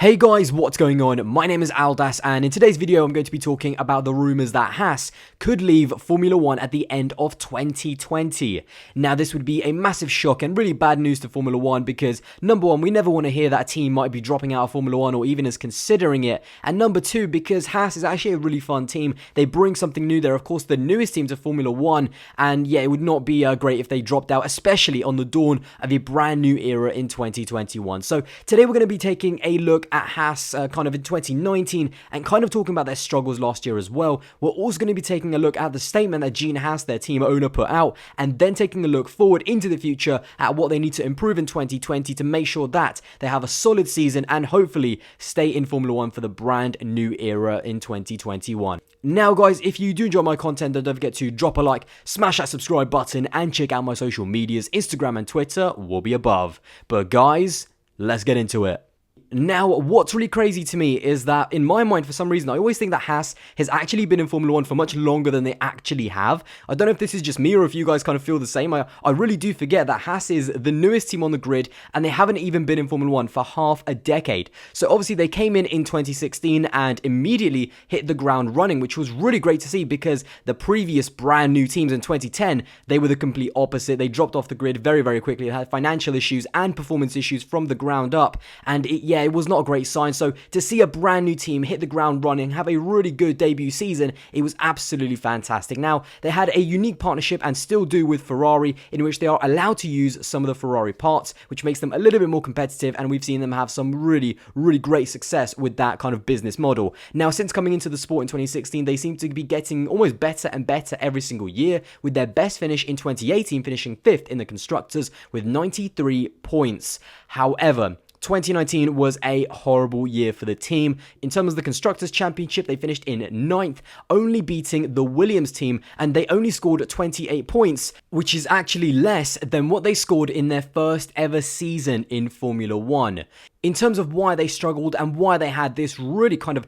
Hey guys, what's going on? My name is Aldas, and in today's video I'm going to be talking about the rumours that Haas could leave Formula 1 at the end of 2020. Now this would be a massive shock and really bad news to Formula 1 because number one, we never want to hear that a team might be dropping out of Formula 1 or even is considering it, and number two, because Haas is actually a really fun team. They bring something new. They're of course the newest team to Formula 1, and yeah, it would not be great if they dropped out, especially on the dawn of a brand new era in 2021. So today we're going to be taking a look at Haas kind of in 2019 and kind of talking about their struggles last year as well. We're also going to be taking a look at the statement that Gene Haas, their team owner, put out, and then taking a look forward into the future at what they need to improve in 2020 to make sure that they have a solid season and hopefully stay in Formula 1 for the brand new era in 2021. Now guys, if you do enjoy my content, then don't forget to drop a like, smash that subscribe button, and check out my social medias. Instagram and Twitter will be above. But guys, let's get into it. Now, what's really crazy to me is that, in my mind, for some reason, I always think that Haas has actually been in Formula 1 for much longer than they actually have. I don't know if this is just me or if you guys kind of feel the same. I really do forget that Haas is the newest team on the grid, and they haven't even been in Formula 1 for half a decade. So obviously, they came in 2016 and immediately hit the ground running, which was really great to see because the previous brand new teams in 2010, they were the complete opposite. They dropped off the grid very, very quickly. They had financial issues and performance issues from the ground up, and it was not a great sign. So to see a brand new team hit the ground running, have a really good debut season, it was absolutely fantastic. Now, they had a unique partnership and still do with Ferrari, in which they are allowed to use some of the Ferrari parts, which makes them a little bit more competitive, and we've seen them have some really great success with that kind of business model. Now, since coming into the sport in 2016, they seem to be getting almost better and better every single year, with their best finish in 2018 finishing 5th in the Constructors with 93 points. However, 2019 was a horrible year for the team. In terms of the Constructors' Championship, they finished in 9th, only beating the Williams team, and they only scored 28 points, which is actually less than what they scored in their first ever season in Formula 1. In terms of why they struggled and why they had this really kind of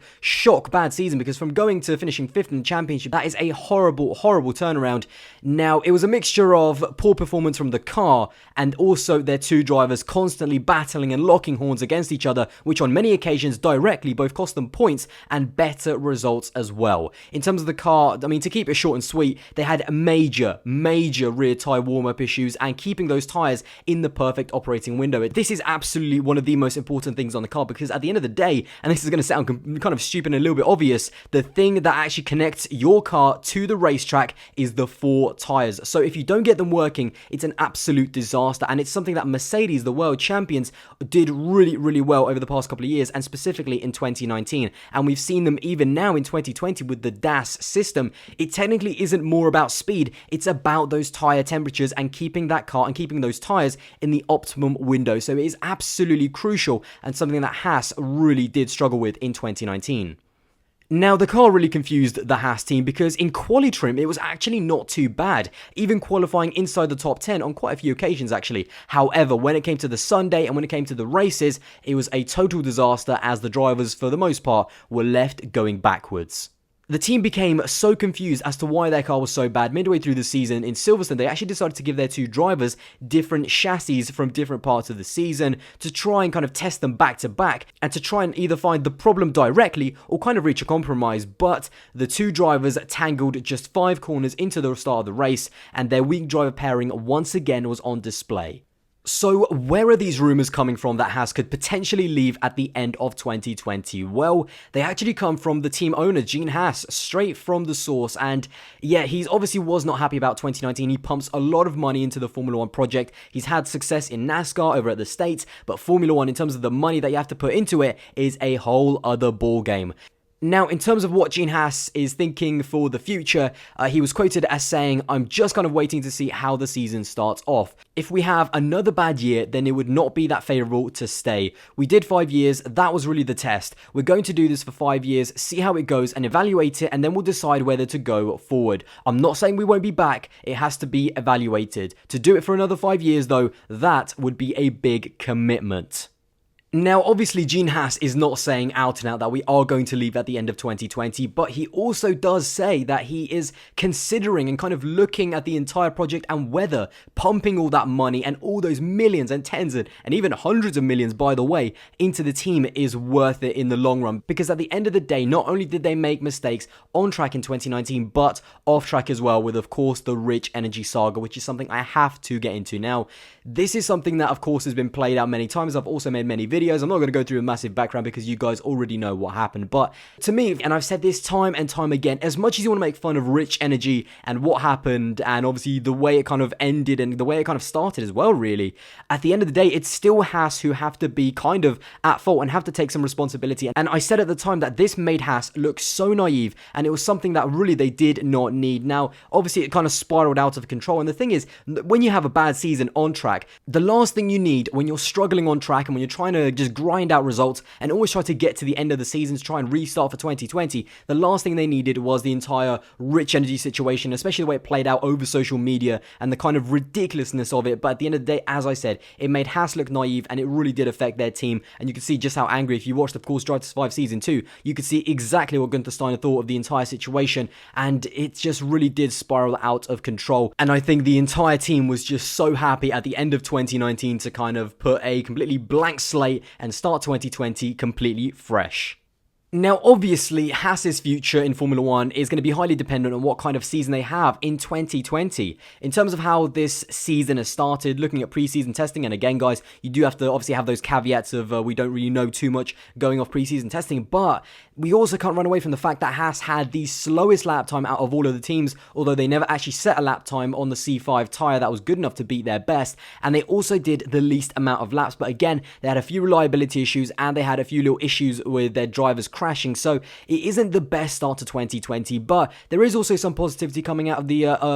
bad season, because from going to finishing 5th in the championship, that is a horrible turnaround. Now, it was a mixture of poor performance from the car and also their two drivers constantly battling and locking horns against each other, which on many occasions directly both cost them points and better results as well. In terms of the car, I mean, to keep it short and sweet, they had major rear tyre warm-up issues and keeping those tyres in the perfect operating window. This is absolutely one of the most important things on the car, because at the end of the day, and this is going to sound kind of stupid and a little bit obvious, the thing that actually connects your car to the racetrack is the 4 tires. So if you don't get them working, it's an absolute disaster, and it's something that Mercedes, the world champions, did really well over the past couple of years, and specifically in 2019, and we've seen them even now in 2020 with the DAS system. It technically isn't more about speed, it's about those tire temperatures and keeping that car and keeping those tires in the optimum window. So it is absolutely crucial and something that Haas really did struggle with in 2019. Now, the car really confused the Haas team because in quali trim, it was actually not too bad, even qualifying inside the top 10 on quite a few occasions actually. However, when it came to the Sunday and when it came to the races, it was a total disaster as the drivers, for the most part, were left going backwards. The team became so confused as to why their car was so bad. Midway through the season in Silverstone, they actually decided to give their two drivers different chassis from different parts of the season to try and kind of test them back to back and to try and either find the problem directly or kind of reach a compromise. But the two drivers tangled just 5 corners into the start of the race, and their weak driver pairing once again was on display. So where are these rumours coming from that Haas could potentially leave at the end of 2020? Well, they actually come from the team owner, Gene Haas, straight from the source. And yeah, he obviously was not happy about 2019. He pumps a lot of money into the Formula 1 project. He's had success in NASCAR over at the States, but Formula 1, in terms of the money that you have to put into it, is a whole other ballgame. Now, in terms of what Gene Haas is thinking for the future, he was quoted as saying, "I'm just kind of waiting to see how the season starts off. If we have another bad year, then it would not be that favourable to stay. We did 5 years, that was really the test. We're going to do this for 5 years, see how it goes and evaluate it, and then we'll decide whether to go forward. I'm not saying we won't be back, it has to be evaluated. To do it for another 5 years though, that would be a big commitment." Now, obviously, Gene Haas is not saying out and out that we are going to leave at the end of 2020, but he also does say that he is considering and kind of looking at the entire project and whether pumping all that money and all those millions and tens and even hundreds of millions, by the way, into the team is worth it in the long run. Because at the end of the day, not only did they make mistakes on track in 2019, but off track as well with, of course, the Rich Energy saga, which is something I have to get into. Now, this is something that, of course, has been played out many times. I've also made many videos. I'm not going to go through a massive background because you guys already know what happened. But to me, and I've said this time and time again, as much as you want to make fun of Rich Energy and what happened and obviously the way it kind of ended and the way it kind of started as well, really, at the end of the day, it's still Haas who have to be kind of at fault and have to take some responsibility. And I said at the time that this made Haas look so naive, and it was something that really they did not need. Now, obviously, it kind of spiraled out of control. And the thing is, when you have a bad season on track, the last thing you need when you're struggling on track and when you're trying to just grind out results and always try to get to the end of the season to try and restart for 2020, the last thing they needed was the entire Rich Energy situation, especially the way it played out over social media and the kind of ridiculousness of it. But at the end of the day, as I said, it made Haas look naive, and it really did affect their team. And you can see just how angry, if you watched, of course, Drive to Survive Season 2, you could see exactly what Gunther Steiner thought of the entire situation, and it just really did spiral out of control. And I think the entire team was just so happy at the end of 2019 to kind of put a completely blank slate and start 2020 completely fresh. Now, obviously, Haas's future in Formula 1 is going to be highly dependent on what kind of season they have in 2020. In terms of how this season has started, looking at preseason testing, and again, guys, you do have to obviously have those caveats of we don't really know too much going off preseason testing, but we also can't run away from the fact that Haas had the slowest lap time out of all of the teams, although they never actually set a lap time on the C5 tyre that was good enough to beat their best, and they also did the least amount of laps. But again, they had a few reliability issues, and they had a few little issues with their drivers crashing, so it isn't the best start to 2020, but there is also some positivity coming out of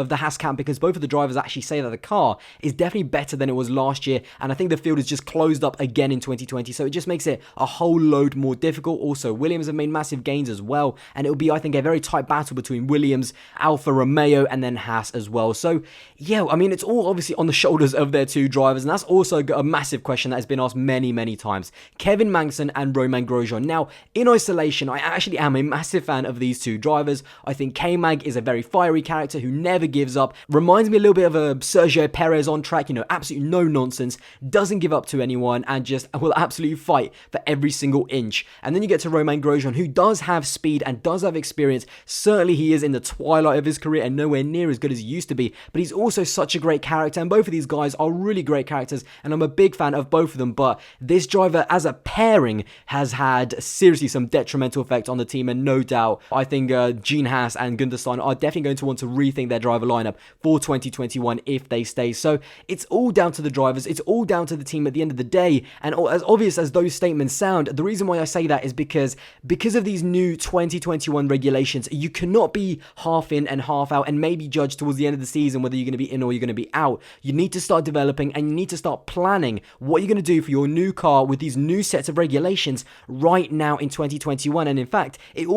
the Haas camp, because both of the drivers actually say that the car is definitely better than it was last year, and I think the field is just closed up again in 2020, so it just makes it a whole load more difficult. Also, Williams have made massive gains as well, and it'll be, I think, a very tight battle between Williams, Alfa Romeo, and then Haas as well. So yeah, I mean, it's all obviously on the shoulders of their two drivers, and that's also a massive question that has been asked many times. Kevin Magnussen and Romain Grosjean. Now, in isolation, I actually am a massive fan of these two drivers. I think K-Mag is a very fiery character who never gives up. Reminds me a little bit of a Sergio Perez on track, absolutely no nonsense, doesn't give up to anyone, and just will absolutely fight for every single inch. And then you get to Romain Grosjean, who does have speed and does have experience. Certainly he is in the twilight of his career and nowhere near as good as he used to be, but he's also such a great character, and both of these guys are really great characters, and I'm a big fan of both of them. But this driver as a pairing has had seriously some detrimental effect on the team, and no doubt I think Gene Haas and Gunther Steiner are definitely going to want to rethink their driver lineup for 2021 if they stay. So it's all down to the drivers, it's all down to the team at the end of the day. And as obvious as those statements sound, the reason why I say that is because of these new 2021 regulations, you cannot be half in and half out and maybe judge towards the end of the season whether you're going to be in or you're going to be out. You need to start developing, and you need to start planning what you're going to do for your new car with these new sets of regulations right now in 2021. And in fact, it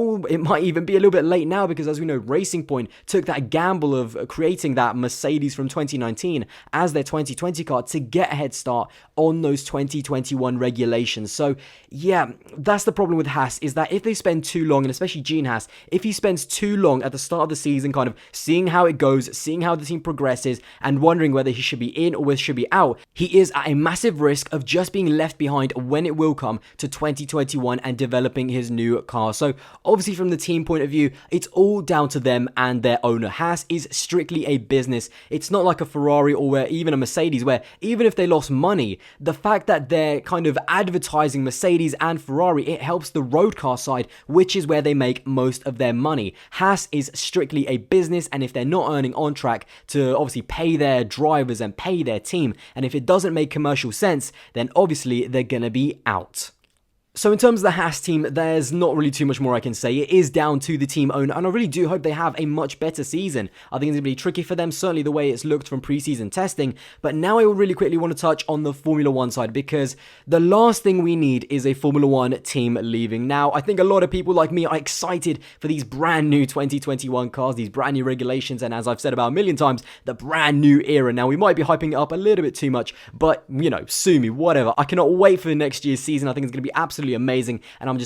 might even be a little bit late now, because as we know, Racing Point took that gamble of creating that Mercedes from 2019 as their 2020 car to get a head start on those 2021 regulations. So yeah, that's the problem with Haas, is that if they spend too long, and especially Gene Haas, if he spends too long at the start of the season kind of seeing how it goes, seeing how the team progresses, and wondering whether he should be in or whether he should be out, he is at a massive risk of just being left behind when it will come to 2021 and developing his new car. So obviously from the team point of view, it's all down to them and their owner. Haas is strictly a business. It's not like a Ferrari or where even a Mercedes, where even if they lost money, the fact that they're kind of advertising Mercedes and Ferrari, it helps the road car side, which is where they make most of their money. Haas is strictly a business, and if they're not earning on track to obviously pay their drivers and pay their team, and if it doesn't make commercial sense, then obviously they're gonna be out. So in terms of the Haas team, there's not really too much more I can say. It is down to the team owner, and I really do hope they have a much better season. I think it's going to be tricky for them, certainly the way it's looked from preseason testing. But now I will really quickly want to touch on the Formula 1 side, because the last thing we need is a Formula 1 team leaving. Now, I think a lot of people like me are excited for these brand new 2021 cars, these brand new regulations, and as I've said about a million times, the brand new era. Now, we might be hyping it up a little bit too much, but, you know, sue me, whatever. I cannot wait for next year's season. I think it's going to be absolutely amazing, and I'm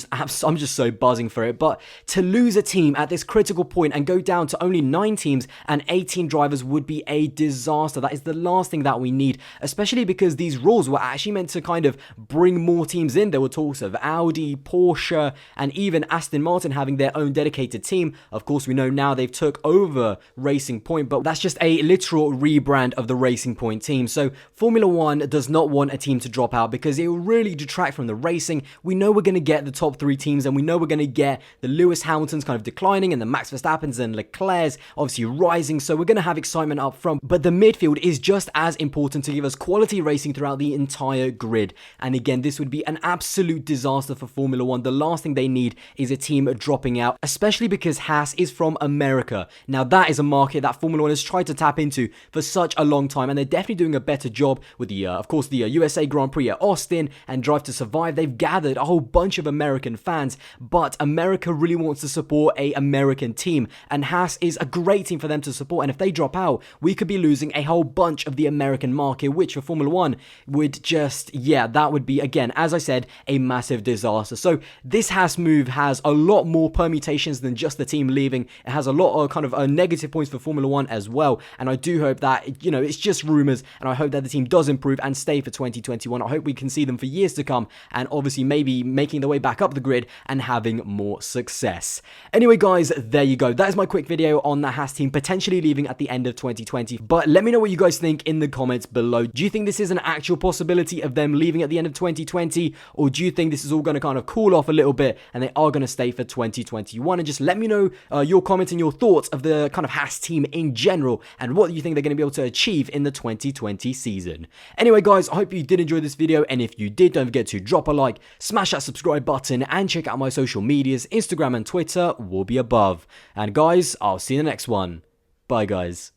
just so buzzing for it. But to lose a team at this critical point and go down to only 9 teams and 18 drivers would be a disaster. That is the last thing that we need, especially because these rules were actually meant to kind of bring more teams in. There were talks of Audi, Porsche, and even Aston Martin having their own dedicated team. Of course, we know now they've took over Racing Point, but that's just a literal rebrand of the Racing Point team. So Formula 1 does not want a team to drop out, because it will really detract from the racing. We know we're going to get the top 3 teams, and we know we're going to get the Lewis Hamiltons kind of declining and the Max Verstappens and Leclercs obviously rising, so we're going to have excitement up front. But the midfield is just as important to give us quality racing throughout the entire grid. And again, this would be an absolute disaster for Formula 1. The last thing they need is a team dropping out, especially because Haas is from America. Now, that is a market that Formula 1 has tried to tap into for such a long time, and they're definitely doing a better job with the, of course, the USA Grand Prix at Austin and Drive to Survive. They've gathered a whole bunch of American fans, but America really wants to support a American team, and Haas is a great team for them to support. And if they drop out, we could be losing a whole bunch of the American market, which for Formula 1 would just, yeah, that would be, again, as I said, a massive disaster. So this Haas move has a lot more permutations than just the team leaving. It has a lot of kind of negative points for Formula 1 as well, and I do hope that, you know, it's just rumors, and I hope that the team does improve and stay for 2021. I hope we can see them for years to come, and obviously maybe making their way back up the grid and having more success. Anyway, guys, there you go. That is my quick video on the Haas team potentially leaving at the end of 2020. But let me know what you guys think in the comments below. Do you think this is an actual possibility of them leaving at the end of 2020, or do you think this is all going to kind of cool off a little bit and they are going to stay for 2021? And just let me know your comments and your thoughts of the kind of Haas team in general, and what you think they're going to be able to achieve in the 2020 season. Anyway, guys, I hope you did enjoy this video, and if you did, don't forget to drop a like, smash that subscribe button, and check out my social medias. Instagram and Twitter will be above. And guys, I'll see you in the next one. Bye, guys.